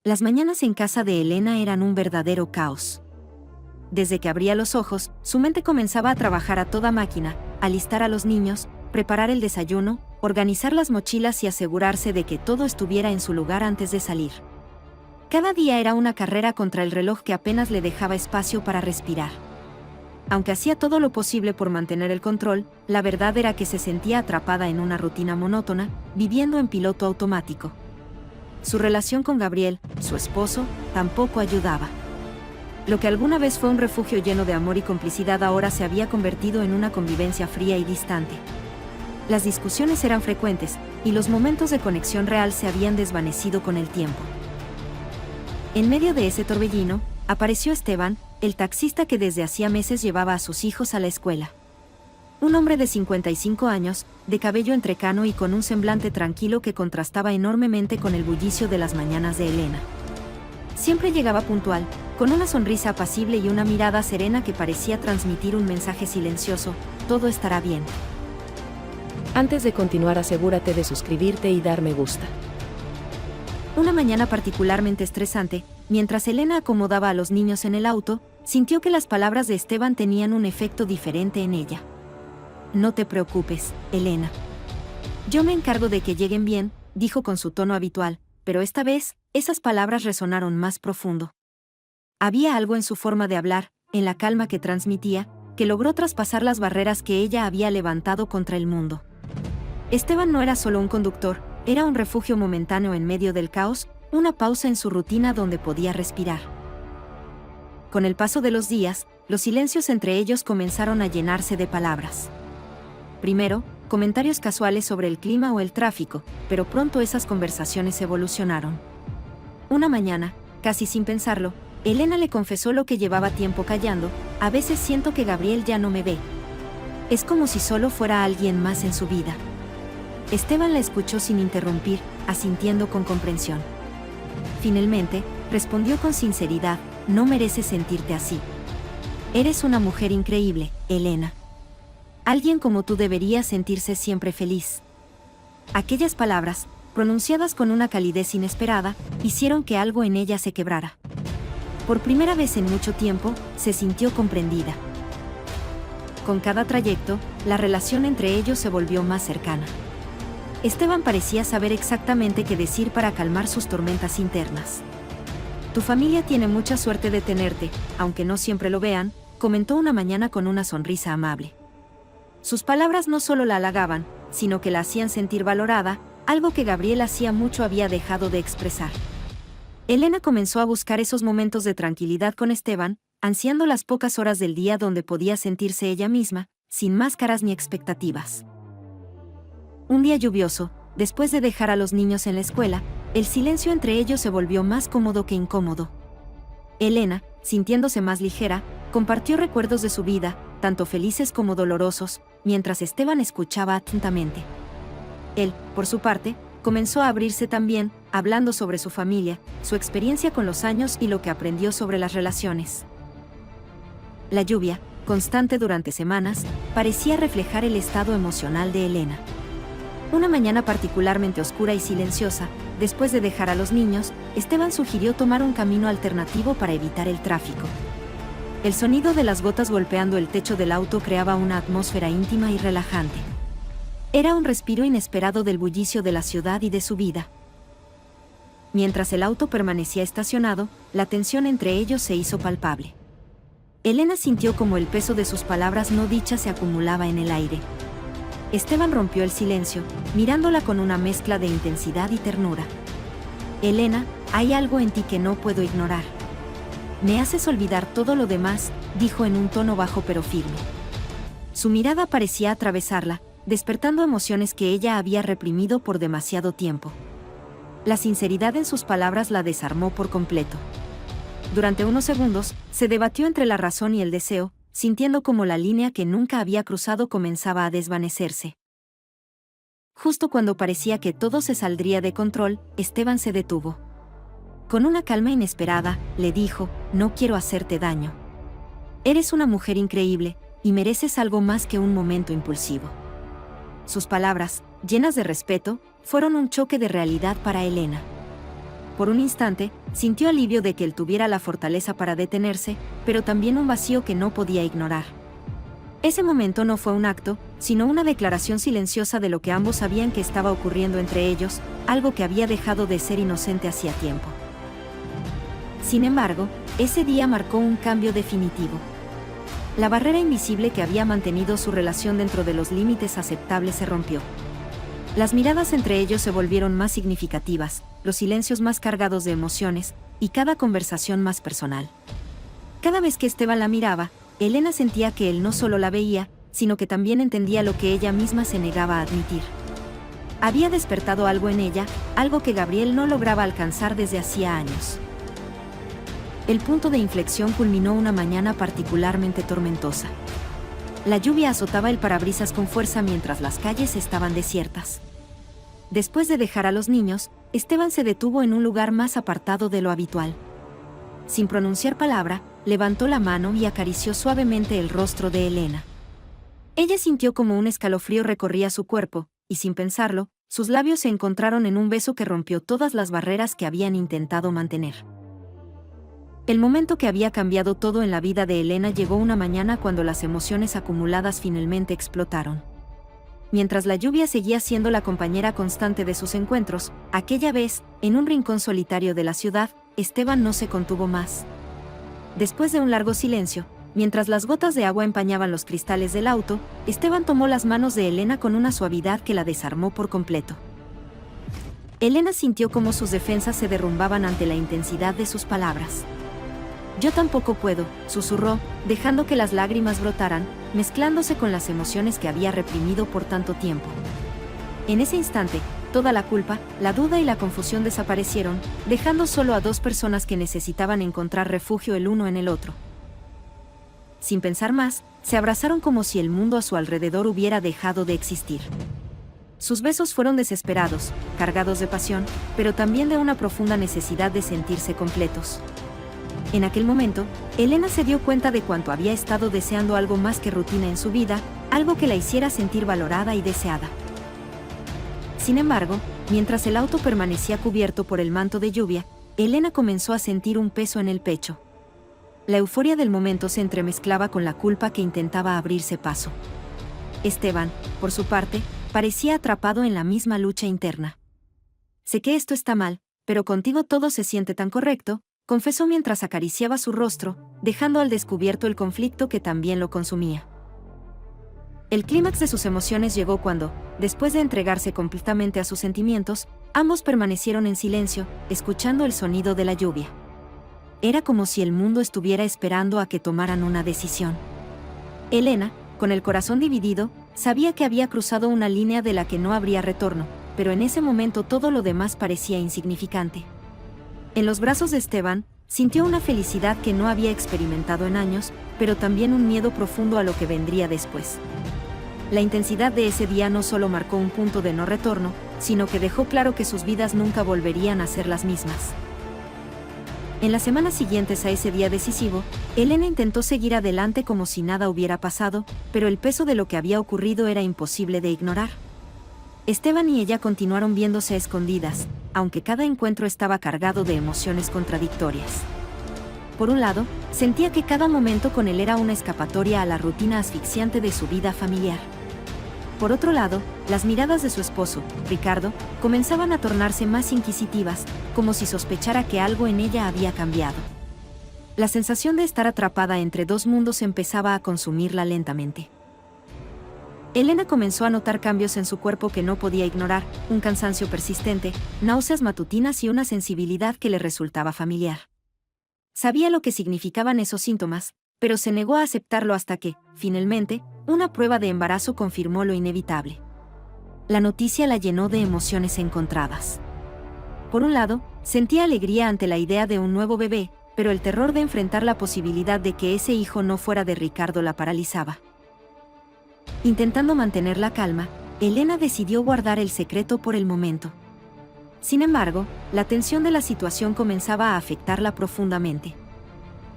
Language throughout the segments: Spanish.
Las mañanas en casa de Elena eran un verdadero caos. Desde que abría los ojos, su mente comenzaba a trabajar a toda máquina, alistar a los niños, preparar el desayuno, organizar las mochilas y asegurarse de que todo estuviera en su lugar antes de salir. Cada día era una carrera contra el reloj que apenas le dejaba espacio para respirar. Aunque hacía todo lo posible por mantener el control, la verdad era que se sentía atrapada en una rutina monótona, viviendo en piloto automático. Su relación con Gabriel, su esposo, tampoco ayudaba. Lo que alguna vez fue un refugio lleno de amor y complicidad ahora se había convertido en una convivencia fría y distante. Las discusiones eran frecuentes, y los momentos de conexión real se habían desvanecido con el tiempo. En medio de ese torbellino, apareció Esteban, el taxista que desde hacía meses llevaba a sus hijos a la escuela. Un hombre de 55 años, de cabello entrecano y con un semblante tranquilo que contrastaba enormemente con el bullicio de las mañanas de Elena. Siempre llegaba puntual, con una sonrisa apacible y una mirada serena que parecía transmitir un mensaje silencioso: todo estará bien. Antes de continuar, asegúrate de suscribirte y dar me gusta. Una mañana particularmente estresante, mientras Elena acomodaba a los niños en el auto, sintió que las palabras de Esteban tenían un efecto diferente en ella. No te preocupes, Elena. Yo me encargo de que lleguen bien, dijo con su tono habitual, pero esta vez, esas palabras resonaron más profundo. Había algo en su forma de hablar, en la calma que transmitía, que logró traspasar las barreras que ella había levantado contra el mundo. Esteban no era solo un conductor, era un refugio momentáneo en medio del caos, una pausa en su rutina donde podía respirar. Con el paso de los días, los silencios entre ellos comenzaron a llenarse de palabras. Primero, comentarios casuales sobre el clima o el tráfico, pero pronto esas conversaciones evolucionaron. Una mañana, casi sin pensarlo, Elena le confesó lo que llevaba tiempo callando: a veces siento que Gabriel ya no me ve. Es como si solo fuera alguien más en su vida. Esteban la escuchó sin interrumpir, asintiendo con comprensión. Finalmente, respondió con sinceridad: no mereces sentirte así. Eres una mujer increíble, Elena. Alguien como tú debería sentirse siempre feliz. Aquellas palabras, pronunciadas con una calidez inesperada, hicieron que algo en ella se quebrara. Por primera vez en mucho tiempo, se sintió comprendida. Con cada trayecto, la relación entre ellos se volvió más cercana. Esteban parecía saber exactamente qué decir para calmar sus tormentas internas. Tu familia tiene mucha suerte de tenerte, aunque no siempre lo vean, comentó una mañana con una sonrisa amable. Sus palabras no solo la halagaban, sino que la hacían sentir valorada, algo que Gabriel hacía mucho había dejado de expresar. Elena comenzó a buscar esos momentos de tranquilidad con Esteban, ansiando las pocas horas del día donde podía sentirse ella misma, sin máscaras ni expectativas. Un día lluvioso, después de dejar a los niños en la escuela, el silencio entre ellos se volvió más cómodo que incómodo. Elena, sintiéndose más ligera, compartió recuerdos de su vida, tanto felices como dolorosos, mientras Esteban escuchaba atentamente. Él, por su parte, comenzó a abrirse también, hablando sobre su familia, su experiencia con los años y lo que aprendió sobre las relaciones. La lluvia, constante durante semanas, parecía reflejar el estado emocional de Elena. Una mañana particularmente oscura y silenciosa, después de dejar a los niños, Esteban sugirió tomar un camino alternativo para evitar el tráfico. El sonido de las gotas golpeando el techo del auto creaba una atmósfera íntima y relajante. Era un respiro inesperado del bullicio de la ciudad y de su vida. Mientras el auto permanecía estacionado, la tensión entre ellos se hizo palpable. Elena sintió como el peso de sus palabras no dichas se acumulaba en el aire. Esteban rompió el silencio, mirándola con una mezcla de intensidad y ternura. Elena, hay algo en ti que no puedo ignorar. Me haces olvidar todo lo demás, dijo en un tono bajo pero firme. Su mirada parecía atravesarla, despertando emociones que ella había reprimido por demasiado tiempo. La sinceridad en sus palabras la desarmó por completo. Durante unos segundos, se debatió entre la razón y el deseo, sintiendo como la línea que nunca había cruzado comenzaba a desvanecerse. Justo cuando parecía que todo se saldría de control, Esteban se detuvo. Con una calma inesperada, le dijo: no quiero hacerte daño. Eres una mujer increíble, y mereces algo más que un momento impulsivo. Sus palabras, llenas de respeto, fueron un choque de realidad para Elena. Por un instante, sintió alivio de que él tuviera la fortaleza para detenerse, pero también un vacío que no podía ignorar. Ese momento no fue un acto, sino una declaración silenciosa de lo que ambos sabían que estaba ocurriendo entre ellos, algo que había dejado de ser inocente hacía tiempo. Sin embargo, ese día marcó un cambio definitivo. La barrera invisible que había mantenido su relación dentro de los límites aceptables se rompió. Las miradas entre ellos se volvieron más significativas, los silencios más cargados de emociones, y cada conversación más personal. Cada vez que Esteban la miraba, Elena sentía que él no solo la veía, sino que también entendía lo que ella misma se negaba a admitir. Había despertado algo en ella, algo que Gabriel no lograba alcanzar desde hacía años. El punto de inflexión culminó una mañana particularmente tormentosa. La lluvia azotaba el parabrisas con fuerza mientras las calles estaban desiertas. Después de dejar a los niños, Esteban se detuvo en un lugar más apartado de lo habitual. Sin pronunciar palabra, levantó la mano y acarició suavemente el rostro de Elena. Ella sintió como un escalofrío recorría su cuerpo, y sin pensarlo, sus labios se encontraron en un beso que rompió todas las barreras que habían intentado mantener. El momento que había cambiado todo en la vida de Elena llegó una mañana cuando las emociones acumuladas finalmente explotaron. Mientras la lluvia seguía siendo la compañera constante de sus encuentros, aquella vez, en un rincón solitario de la ciudad, Esteban no se contuvo más. Después de un largo silencio, mientras las gotas de agua empañaban los cristales del auto, Esteban tomó las manos de Elena con una suavidad que la desarmó por completo. Elena sintió cómo sus defensas se derrumbaban ante la intensidad de sus palabras. «Yo tampoco puedo», susurró, dejando que las lágrimas brotaran, mezclándose con las emociones que había reprimido por tanto tiempo. En ese instante, toda la culpa, la duda y la confusión desaparecieron, dejando solo a dos personas que necesitaban encontrar refugio el uno en el otro. Sin pensar más, se abrazaron como si el mundo a su alrededor hubiera dejado de existir. Sus besos fueron desesperados, cargados de pasión, pero también de una profunda necesidad de sentirse completos. En aquel momento, Elena se dio cuenta de cuánto había estado deseando algo más que rutina en su vida, algo que la hiciera sentir valorada y deseada. Sin embargo, mientras el auto permanecía cubierto por el manto de lluvia, Elena comenzó a sentir un peso en el pecho. La euforia del momento se entremezclaba con la culpa que intentaba abrirse paso. Esteban, por su parte, parecía atrapado en la misma lucha interna. «Sé que esto está mal, pero contigo todo se siente tan correcto», confesó mientras acariciaba su rostro, dejando al descubierto el conflicto que también lo consumía. El clímax de sus emociones llegó cuando, después de entregarse completamente a sus sentimientos, ambos permanecieron en silencio, escuchando el sonido de la lluvia. Era como si el mundo estuviera esperando a que tomaran una decisión. Elena, con el corazón dividido, sabía que había cruzado una línea de la que no habría retorno, pero en ese momento todo lo demás parecía insignificante. En los brazos de Esteban, sintió una felicidad que no había experimentado en años, pero también un miedo profundo a lo que vendría después. La intensidad de ese día no solo marcó un punto de no retorno, sino que dejó claro que sus vidas nunca volverían a ser las mismas. En las semanas siguientes a ese día decisivo, Elena intentó seguir adelante como si nada hubiera pasado, pero el peso de lo que había ocurrido era imposible de ignorar. Esteban y ella continuaron viéndose a escondidas, aunque cada encuentro estaba cargado de emociones contradictorias. Por un lado, sentía que cada momento con él era una escapatoria a la rutina asfixiante de su vida familiar. Por otro lado, las miradas de su esposo, Ricardo, comenzaban a tornarse más inquisitivas, como si sospechara que algo en ella había cambiado. La sensación de estar atrapada entre dos mundos empezaba a consumirla lentamente. Elena comenzó a notar cambios en su cuerpo que no podía ignorar, un cansancio persistente, náuseas matutinas y una sensibilidad que le resultaba familiar. Sabía lo que significaban esos síntomas, pero se negó a aceptarlo hasta que, finalmente, una prueba de embarazo confirmó lo inevitable. La noticia la llenó de emociones encontradas. Por un lado, sentía alegría ante la idea de un nuevo bebé, pero el terror de enfrentar la posibilidad de que ese hijo no fuera de Ricardo la paralizaba. Intentando mantener la calma, Elena decidió guardar el secreto por el momento. Sin embargo, la tensión de la situación comenzaba a afectarla profundamente.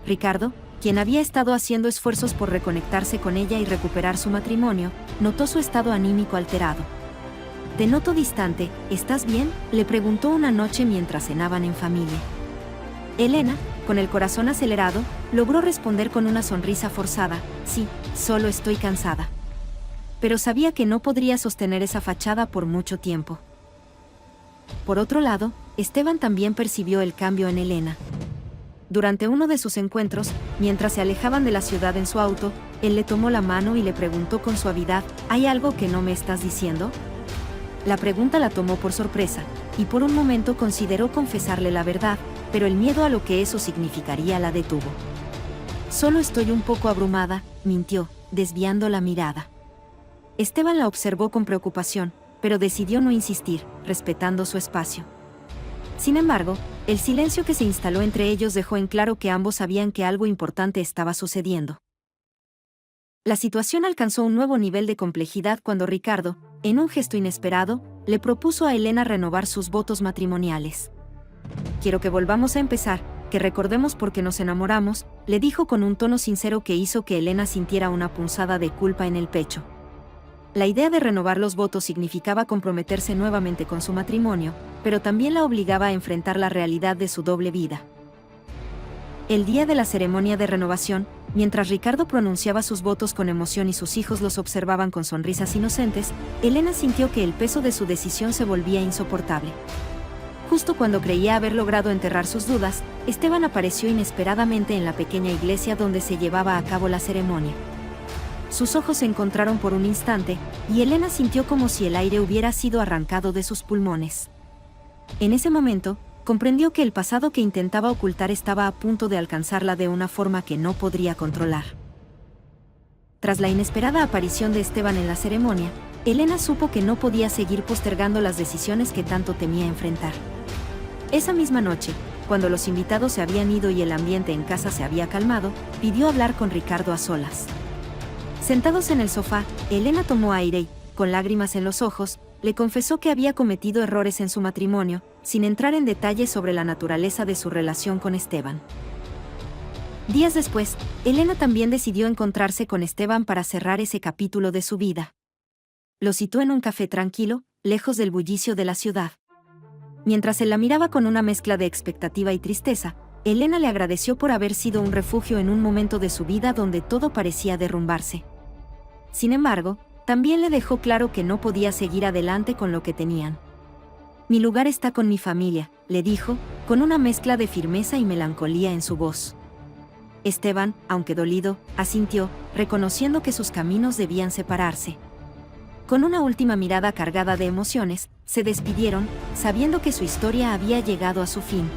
Ricardo, quien había estado haciendo esfuerzos por reconectarse con ella y recuperar su matrimonio, notó su estado anímico alterado. Te noto distante, ¿estás bien?, le preguntó una noche mientras cenaban en familia. Elena, con el corazón acelerado, logró responder con una sonrisa forzada: sí, solo estoy cansada. Pero sabía que no podría sostener esa fachada por mucho tiempo. Por otro lado, Esteban también percibió el cambio en Elena. Durante uno de sus encuentros, mientras se alejaban de la ciudad en su auto, él le tomó la mano y le preguntó con suavidad: ¿hay algo que no me estás diciendo? La pregunta la tomó por sorpresa, y por un momento consideró confesarle la verdad, pero el miedo a lo que eso significaría la detuvo. Solo estoy un poco abrumada, mintió, desviando la mirada. Esteban la observó con preocupación, pero decidió no insistir, respetando su espacio. Sin embargo, el silencio que se instaló entre ellos dejó en claro que ambos sabían que algo importante estaba sucediendo. La situación alcanzó un nuevo nivel de complejidad cuando Ricardo, en un gesto inesperado, le propuso a Elena renovar sus votos matrimoniales. Quiero que volvamos a empezar, que recordemos por qué nos enamoramos, le dijo con un tono sincero que hizo que Elena sintiera una punzada de culpa en el pecho. La idea de renovar los votos significaba comprometerse nuevamente con su matrimonio, pero también la obligaba a enfrentar la realidad de su doble vida. El día de la ceremonia de renovación, mientras Ricardo pronunciaba sus votos con emoción y sus hijos los observaban con sonrisas inocentes, Elena sintió que el peso de su decisión se volvía insoportable. Justo cuando creía haber logrado enterrar sus dudas, Esteban apareció inesperadamente en la pequeña iglesia donde se llevaba a cabo la ceremonia. Sus ojos se encontraron por un instante, y Elena sintió como si el aire hubiera sido arrancado de sus pulmones. En ese momento, comprendió que el pasado que intentaba ocultar estaba a punto de alcanzarla de una forma que no podría controlar. Tras la inesperada aparición de Esteban en la ceremonia, Elena supo que no podía seguir postergando las decisiones que tanto temía enfrentar. Esa misma noche, cuando los invitados se habían ido y el ambiente en casa se había calmado, pidió hablar con Ricardo a solas. Sentados en el sofá, Elena tomó aire y, con lágrimas en los ojos, le confesó que había cometido errores en su matrimonio, sin entrar en detalles sobre la naturaleza de su relación con Esteban. Días después, Elena también decidió encontrarse con Esteban para cerrar ese capítulo de su vida. Lo citó en un café tranquilo, lejos del bullicio de la ciudad. Mientras él la miraba con una mezcla de expectativa y tristeza, Elena le agradeció por haber sido un refugio en un momento de su vida donde todo parecía derrumbarse. Sin embargo, también le dejó claro que no podía seguir adelante con lo que tenían. Mi lugar está con mi familia, le dijo, con una mezcla de firmeza y melancolía en su voz. Esteban, aunque dolido, asintió, reconociendo que sus caminos debían separarse. Con una última mirada cargada de emociones, se despidieron, sabiendo que su historia había llegado a su fin.